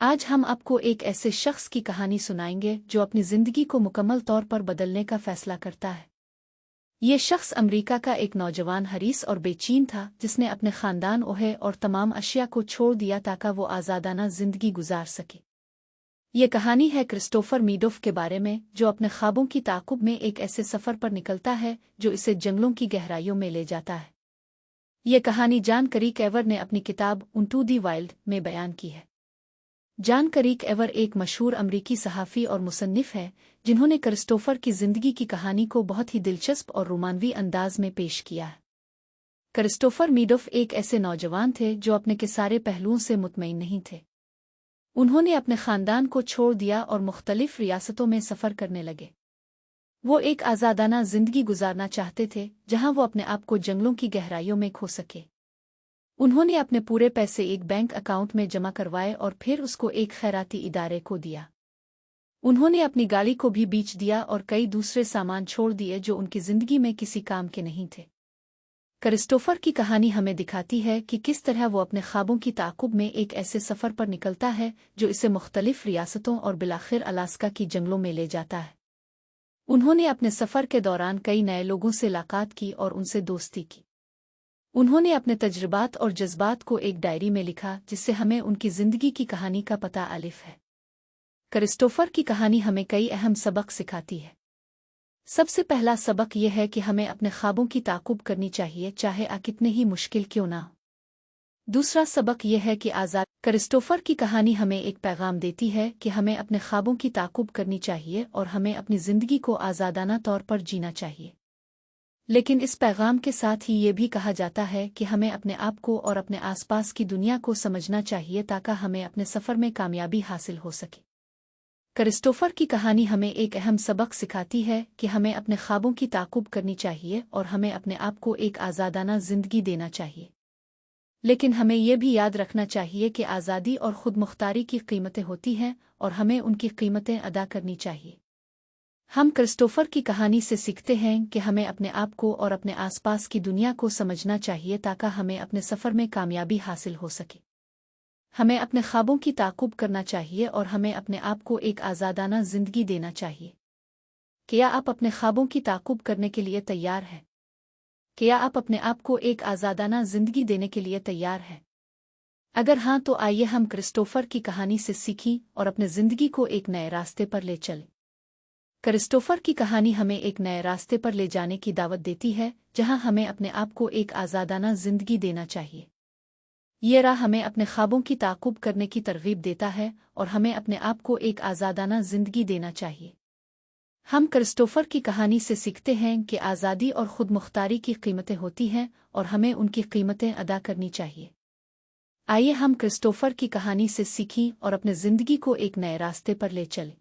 आज हम आपको एक ऐसे शख्स की कहानी सुनाएंगे जो अपनी ज़िंदगी को मुकम्मल तौर पर बदलने का फ़ैसला करता है। ये शख्स अमेरिका का एक नौजवान हरीस और बेचैन था जिसने अपने ख़ानदान ओहे और तमाम अशिया को छोड़ दिया ताकि वो आज़ादाना ज़िंदगी गुजार सके। ये कहानी है क्रिस्टोफर मीडोफ के बारे में जो अपने ख्वाबों की ताक़ुब में एक ऐसे सफ़र पर निकलता है जो इसे जंगलों की गहराइयों में ले जाता है। ये कहानी जॉन करीक एवर ने अपनी किताब इनटू द वाइल्ड में बयान की है। जॉन करीक एवर एक मशहूर अमरीकी सहाफ़ी और मुसन्निफ़ है जिन्होंने क्रिस्टोफर की ज़िंदगी की कहानी को बहुत ही दिलचस्प और रोमानवी अंदाज में पेश किया है। क्रिस्टोफर मीडोफ एक ऐसे नौजवान थे जो अपने के सारे पहलुओं से मुतमईन नहीं थे। उन्होंने अपने ख़ानदान को छोड़ दिया और मुख्तलिफ़ रियासतों में सफ़र करने लगे। वो एक आज़ादाना ज़िंदगी गुजारना चाहते थे जहाँ वो अपने आप को जंगलों की गहराइयों में खो सके। उन्होंने अपने पूरे पैसे एक बैंक अकाउंट में जमा करवाए और फिर उसको एक खैराती इदारे को दिया। उन्होंने अपनी गाड़ी को भी बेच दिया और कई दूसरे सामान छोड़ दिए जो उनकी ज़िंदगी में किसी काम के नहीं थे। क्रिस्टोफर की कहानी हमें दिखाती है कि किस तरह वो अपने ख्वाबों की ताक़ुब में एक ऐसे सफ़र पर निकलता है जो इसे मुख्तलिफ़ रियासतों और बिलाखिर अलास्का की जंगलों में ले जाता है। उन्होंने अपने सफ़र के दौरान कई नए लोगों से मुलाकात की और उनसे दोस्ती की। उन्होंने अपने तजुर्बात और जज्बात को एक डायरी में लिखा जिससे हमें उनकी ज़िंदगी की कहानी का पता अलिफ है। क्रिस्टोफर की कहानी हमें कई अहम सबक सिखाती है। सबसे पहला सबक यह है कि हमें अपने ख्वाबों की ताक़ुब करनी चाहिए चाहे कितने ही मुश्किल क्यों ना हो। दूसरा सबक यह है कि क्रिस्टोफर की कहानी हमें एक पैगाम देती है कि हमें अपने ख्वाबों की ताक़ुब करनी चाहिए और हमें अपनी ज़िंदगी को आज़ादाना तौर पर जीना चाहिए। लेकिन इस पैगाम के साथ ही ये भी कहा जाता है कि हमें अपने आप को और अपने आसपास की दुनिया को समझना चाहिए ताकि हमें अपने सफ़र में कामयाबी हासिल हो सके। क्रिस्टोफर की कहानी हमें एक अहम सबक सिखाती है कि हमें अपने ख्वाबों की ताक़ुब करनी चाहिए और हमें अपने आप को एक आज़ादाना ज़िंदगी देना चाहिए। लेकिन हमें यह भी याद रखना चाहिए कि आज़ादी और खुदमुख्तारी की कीमतें होती हैं और हमें उनकी कीमतें अदा करनी चाहिए। हम क्रिस्टोफर की कहानी से सीखते हैं कि हमें अपने आप को और अपने आसपास की दुनिया को समझना चाहिए ताकि हमें अपने सफ़र में कामयाबी हासिल हो सके। हमें अपने ख्वाबों की ताक़ुब करना चाहिए और हमें अपने आप को एक आज़ादाना ज़िंदगी देना चाहिए। क्या आप अपने ख्वाबों की ताक़ुब करने के लिए तैयार हैं? क्या आप अपने आप को एक आज़ादाना ज़िंदगी देने के लिए तैयार हैं? अगर हाँ तो आइए हम क्रिस्टोफर की कहानी से सीखें और अपने ज़िंदगी को एक नए रास्ते पर ले चलें। क्रिस्टोफर की कहानी हमें एक नए रास्ते पर ले जाने की दावत देती है जहां हमें अपने आप को एक आज़ादाना ज़िंदगी देना चाहिए। ये राह हमें अपने ख्वाबों की ताक़ुब करने की तरगीब देता है और हमें अपने आप को एक आज़ादाना ज़िंदगी देना चाहिए। हम क्रिस्टोफर की कहानी से सीखते हैं कि आज़ादी और खुदमुख्तारी की कीमतें होती हैं और हमें उनकी कीमतें अदा करनी चाहिए। आइए हम क्रिस्टोफर की कहानी से सीखें और अपने ज़िंदगी को एक नए रास्ते पर ले चलें।